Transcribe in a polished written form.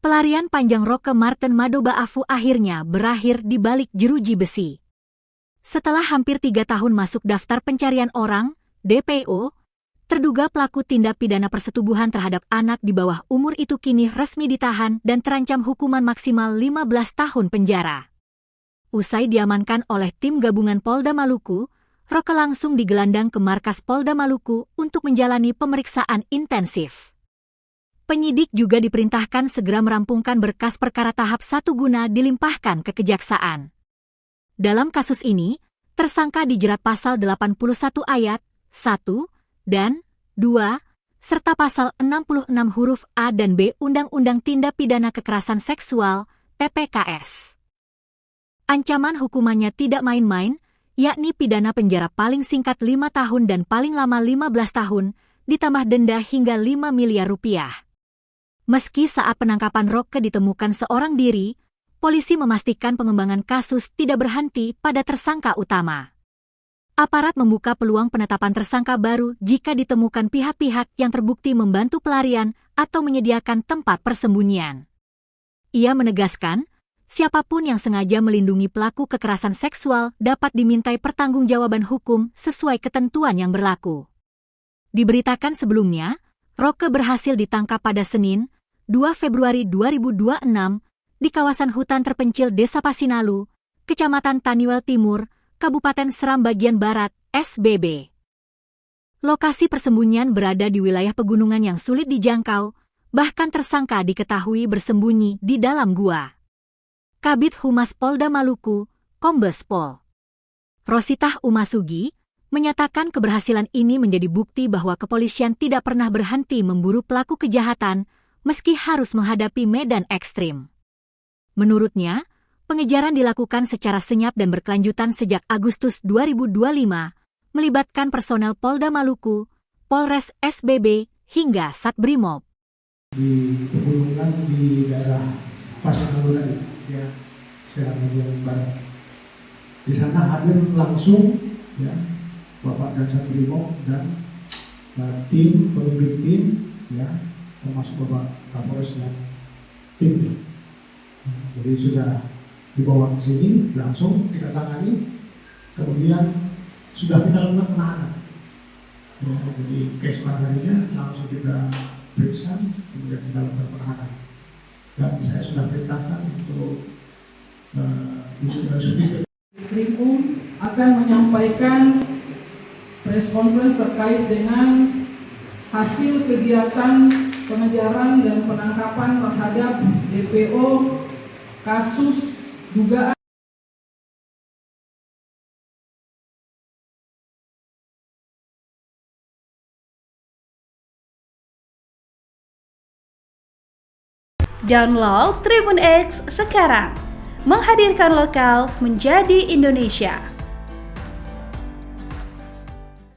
Pelarian panjang Roque Marten Madobaafu akhirnya berakhir di balik jeruji besi. Setelah hampir 3 tahun masuk daftar pencarian orang, DPO, terduga pelaku tindak pidana persetubuhan terhadap anak di bawah umur itu kini resmi ditahan dan terancam hukuman maksimal 15 tahun penjara. Usai diamankan oleh tim gabungan Polda Maluku, Roque langsung digelandang ke markas Polda Maluku untuk menjalani pemeriksaan intensif. Penyidik juga diperintahkan segera merampungkan berkas perkara tahap 1 guna dilimpahkan ke kejaksaan. Dalam kasus ini, tersangka dijerat pasal 81 ayat 1 dan 2, serta pasal 66 huruf A dan B Undang-Undang Tindak Pidana Kekerasan Seksual, TPKS. Ancaman hukumannya tidak main-main, yakni pidana penjara paling singkat 5 tahun dan paling lama 15 tahun, ditambah denda hingga 5 miliar rupiah. Meski saat penangkapan Roque ditemukan seorang diri, polisi memastikan pengembangan kasus tidak berhenti pada tersangka utama. Aparat membuka peluang penetapan tersangka baru jika ditemukan pihak-pihak yang terbukti membantu pelarian atau menyediakan tempat persembunyian. Ia menegaskan, siapapun yang sengaja melindungi pelaku kekerasan seksual dapat dimintai pertanggungjawaban hukum sesuai ketentuan yang berlaku. Diberitakan sebelumnya, Roque berhasil ditangkap pada Senin, 2 Februari 2026, di kawasan hutan terpencil Desa Pasinalu, Kecamatan Taniwel Timur, Kabupaten Seram bagian Barat, SBB. Lokasi persembunyian berada di wilayah pegunungan yang sulit dijangkau, bahkan tersangka diketahui bersembunyi di dalam gua. Kabid Humas Polda Maluku, Kombes Pol Rositah Umasugi, menyatakan keberhasilan ini menjadi bukti bahwa kepolisian tidak pernah berhenti memburu pelaku kejahatan meski harus menghadapi medan ekstrim. Menurutnya, pengejaran dilakukan secara senyap dan berkelanjutan sejak Agustus 2025, melibatkan personel Polda Maluku, Polres SBB, hingga Satbrimob. Di pegunungan di daerah Pasinalu tadi, ya, Seram bagian barat. Di sana hadir langsung, ya, Bapak dan Satbrimob dan tim, pemimpin tim, ya, termasuk Bapak Kapolres dan tim. Jadi sudah dibawa ke sini, langsung kita tangani, kemudian sudah kita lakukan penahanan. Ya, jadi keesokan harinya langsung kita periksa, kemudian kita lakukan penahanan. Dan saya sudah perintahkan untuk Subdit Krimum akan menyampaikan press conference terkait dengan hasil kegiatan pengejaran dan penangkapan terhadap DPO kasus dugaan Download Tribun X sekarang, menghadirkan lokal menjadi Indonesia.